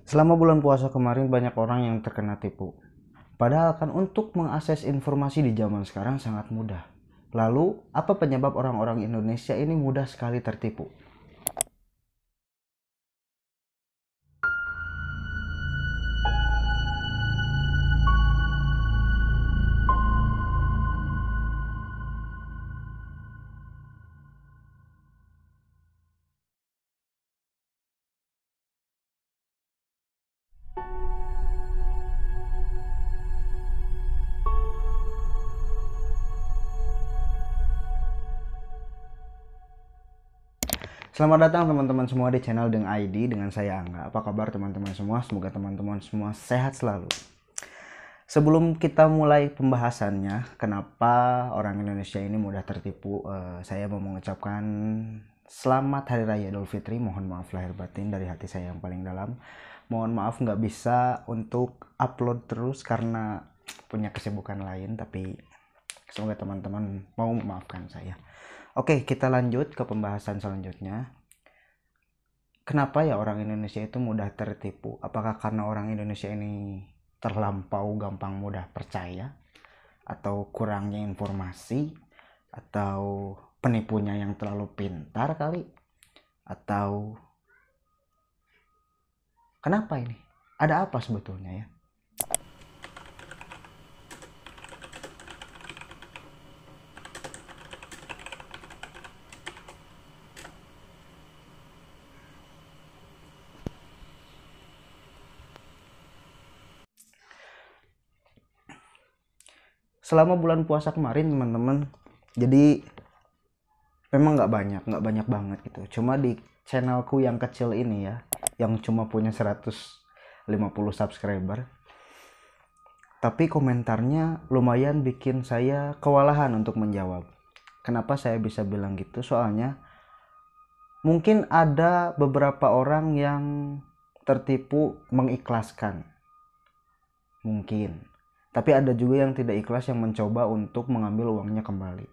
Selama bulan puasa kemarin banyak orang yang terkena tipu. Padahal kan untuk mengakses informasi di zaman sekarang sangat mudah. Lalu, apa penyebab orang-orang Indonesia ini mudah sekali tertipu? Selamat datang teman-teman semua di channel Deng ID dengan saya Angga. Apa kabar teman-teman semua? Semoga teman-teman semua sehat selalu. Sebelum kita mulai pembahasannya, kenapa orang Indonesia ini mudah tertipu, saya mau mengucapkan selamat Hari Raya Idul Fitri. Mohon maaf lahir batin dari hati saya yang paling dalam. Mohon maaf nggak bisa untuk upload terus karena punya kesibukan lain, tapi semoga teman-teman mau memaafkan saya. Oke, kita lanjut ke pembahasan selanjutnya. Kenapa ya orang Indonesia itu mudah tertipu? Apakah karena orang Indonesia ini terlampau gampang mudah percaya? Atau kurangnya informasi? Atau penipunya yang terlalu pintar kali? Atau kenapa ini? Ada apa sebetulnya ya? Selama bulan puasa kemarin teman-teman, jadi memang nggak banyak banget gitu. Cuma di channelku yang kecil ini ya, yang cuma punya 150 subscriber, tapi komentarnya lumayan bikin saya kewalahan untuk menjawab. Kenapa saya bisa bilang gitu? Soalnya mungkin ada beberapa orang yang tertipu mengikhlaskan, mungkin. Tapi ada juga yang tidak ikhlas yang mencoba untuk mengambil uangnya kembali.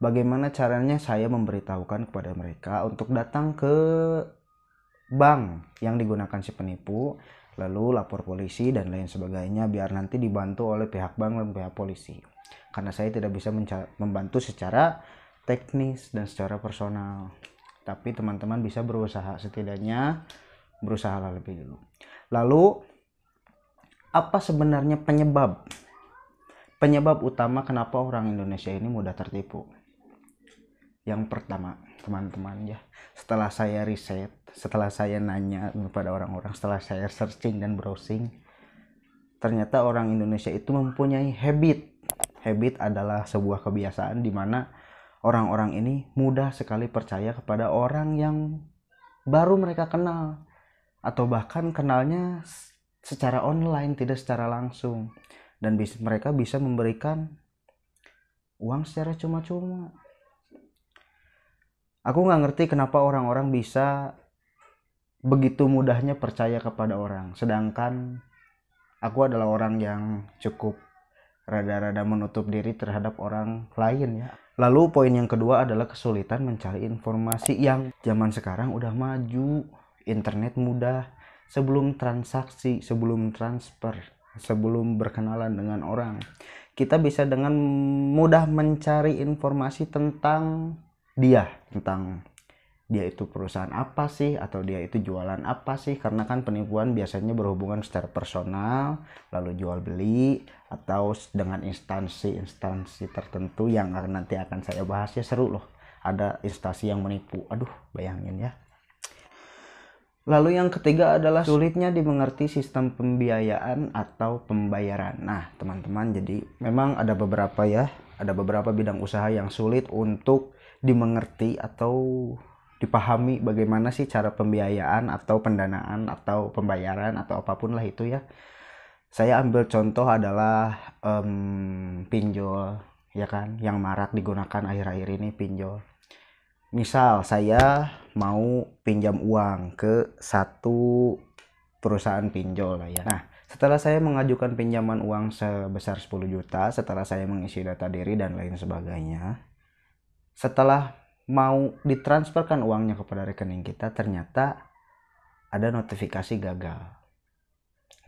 Bagaimana caranya saya memberitahukan kepada mereka untuk datang ke bank yang digunakan si penipu, lalu lapor polisi dan lain sebagainya biar nanti dibantu oleh pihak bank dan pihak polisi. Karena saya tidak bisa membantu secara teknis dan secara personal. Tapi teman-teman bisa berusaha, setidaknya berusaha lebih dulu. Lalu, apa sebenarnya penyebab utama kenapa orang Indonesia ini mudah tertipu? Yang pertama, teman-teman ya, setelah saya riset, setelah saya nanya kepada orang-orang, setelah saya searching dan browsing, ternyata orang Indonesia itu mempunyai habit. Habit adalah sebuah kebiasaan di mana orang-orang ini mudah sekali percaya kepada orang yang baru mereka kenal, atau bahkan kenalnya secara online, tidak secara langsung, dan mereka bisa memberikan uang secara cuma-cuma. Aku nggak ngerti kenapa orang-orang bisa begitu mudahnya percaya kepada orang, sedangkan aku adalah orang yang cukup rada-rada menutup diri terhadap orang lain ya. Lalu poin yang kedua adalah kesulitan mencari informasi yang zaman sekarang udah maju, internet mudah. Sebelum transaksi, sebelum transfer, sebelum berkenalan dengan orang, kita bisa dengan mudah mencari informasi tentang tentang dia itu perusahaan apa sih, atau dia itu jualan apa sih, karena kan penipuan biasanya berhubungan secara personal, lalu jual beli, atau dengan instansi tertentu yang nanti akan saya bahas ya. Seru loh, ada instansi yang menipu, aduh bayangin ya. Lalu yang ketiga adalah sulitnya dimengerti sistem pembiayaan atau pembayaran. Nah teman-teman, jadi memang ada beberapa bidang usaha yang sulit untuk dimengerti atau dipahami bagaimana sih cara pembiayaan atau pendanaan atau pembayaran atau apapun lah itu ya. Saya ambil contoh adalah pinjol ya kan, yang marak digunakan akhir-akhir ini, pinjol. Misal saya mau pinjam uang ke satu perusahaan pinjol lah ya. Nah, setelah saya mengajukan pinjaman uang sebesar 10 juta, setelah saya mengisi data diri dan lain sebagainya, setelah mau ditransferkan uangnya kepada rekening kita, ternyata ada notifikasi gagal.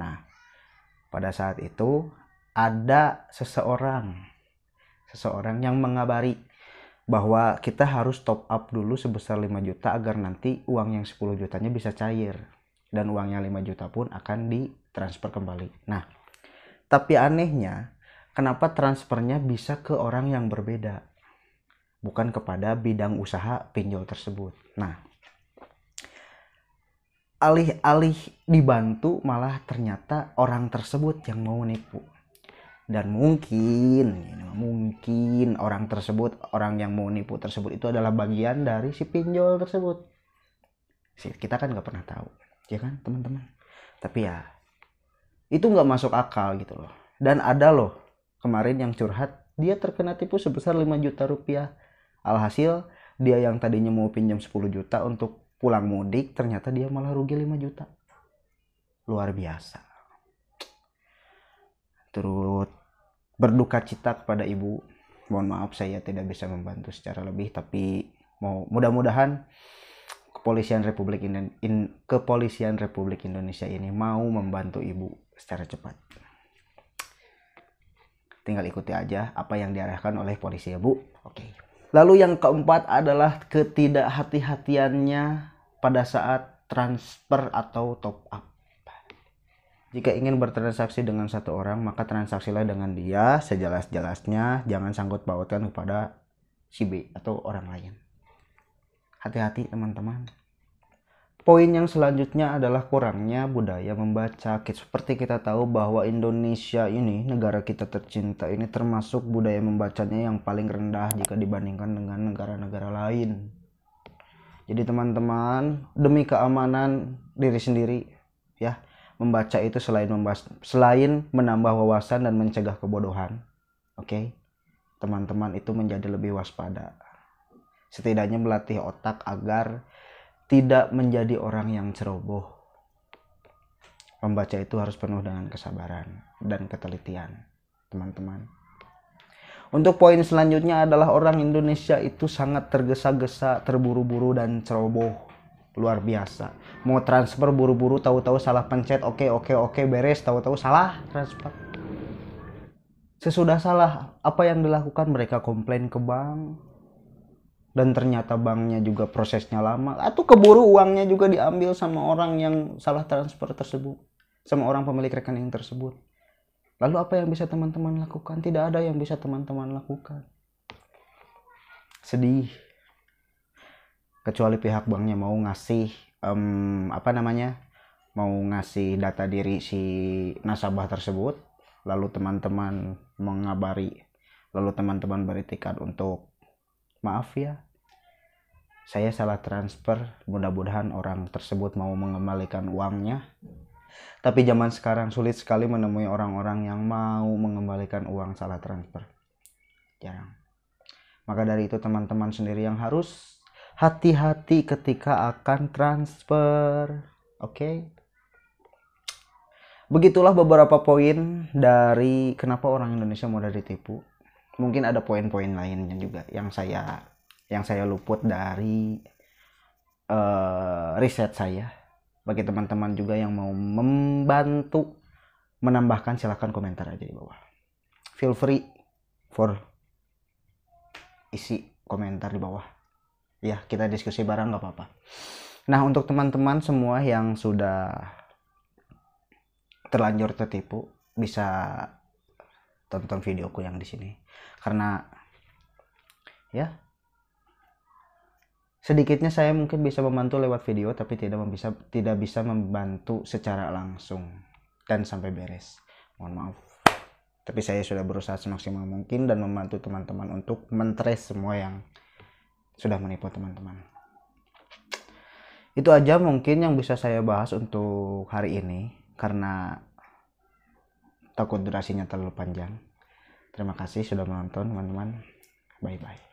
Nah, pada saat itu ada seseorang yang mengabari bahwa kita harus top up dulu sebesar 5 juta agar nanti uang yang 10 jutanya bisa cair. Dan uang yang 5 juta pun akan ditransfer kembali. Nah, tapi anehnya, kenapa transfernya bisa ke orang yang berbeda? Bukan kepada bidang usaha pinjol tersebut. Nah, alih-alih dibantu malah ternyata orang tersebut yang mau nipu. Dan mungkin orang tersebut, orang yang mau nipu tersebut itu adalah bagian dari si pinjol tersebut. Kita kan nggak pernah tahu, ya kan teman-teman. Tapi ya itu nggak masuk akal gitu loh. Dan ada loh kemarin yang curhat, dia terkena tipu sebesar 5 juta rupiah. Alhasil dia yang tadinya mau pinjam 10 juta untuk pulang mudik, ternyata dia malah rugi 5 juta. Luar biasa. Turut berduka cita kepada ibu. Mohon maaf saya tidak bisa membantu secara lebih, tapi mudah-mudahan Kepolisian Republik Indonesia ini mau membantu ibu secara cepat. Tinggal ikuti aja apa yang diarahkan oleh polisi ya Bu. Oke. Lalu yang keempat adalah ketidakhati-hatiannya pada saat transfer atau top up. Jika ingin bertransaksi dengan satu orang, maka transaksilah dengan dia sejelas-jelasnya, jangan sangkut pautkan kepada si B atau orang lain. Hati-hati teman-teman. Poin yang selanjutnya adalah kurangnya budaya membaca. Seperti kita tahu bahwa Indonesia ini, negara kita tercinta ini, termasuk budaya membacanya yang paling rendah jika dibandingkan dengan negara-negara lain. Jadi teman-teman, demi keamanan diri sendiri ya, membaca itu selain menambah wawasan dan mencegah kebodohan. Oke. Teman-teman itu menjadi lebih waspada. Setidaknya melatih otak agar tidak menjadi orang yang ceroboh. Membaca itu harus penuh dengan kesabaran dan ketelitian, teman-teman. Untuk poin selanjutnya adalah orang Indonesia itu sangat tergesa-gesa, terburu-buru dan ceroboh. Luar biasa. Mau transfer buru-buru, tahu-tahu salah pencet, oke beres, tahu-tahu salah transfer. Sesudah salah, apa yang dilakukan? Mereka komplain ke bank. Dan ternyata banknya juga prosesnya lama, atau keburu uangnya juga diambil sama orang yang salah transfer tersebut, sama orang pemilik rekening tersebut. Lalu apa yang bisa teman-teman lakukan? Tidak ada yang bisa teman-teman lakukan. Sedih. Kecuali pihak banknya mau ngasih mau ngasih data diri si nasabah tersebut, lalu teman-teman mengabari, lalu teman-teman beri tiket untuk maaf ya, saya salah transfer, mudah-mudahan orang tersebut mau mengembalikan uangnya. Tapi zaman sekarang sulit sekali menemui orang-orang yang mau mengembalikan uang salah transfer. Jarang. Maka dari itu teman-teman sendiri yang harus hati-hati ketika akan transfer. Oke. Begitulah beberapa poin dari kenapa orang Indonesia mudah ditipu. Mungkin ada poin-poin lainnya juga yang saya luput dari riset saya. Bagi teman-teman juga yang mau membantu menambahkan, silahkan komentar aja di bawah. Feel free for isi komentar di bawah. Ya, kita diskusi bareng nggak apa-apa. Nah, untuk teman-teman semua yang sudah terlanjur tertipu, bisa tonton videoku yang di sini. Karena ya sedikitnya saya mungkin bisa membantu lewat video, tapi tidak bisa membantu secara langsung dan sampai beres. Mohon maaf. Tapi saya sudah berusaha semaksimal mungkin dan membantu teman-teman untuk mentrace semua yang sudah menipu teman-teman. Itu aja mungkin yang bisa saya bahas untuk hari ini, karena takut durasinya terlalu panjang. Terima kasih sudah menonton teman-teman. Bye-bye.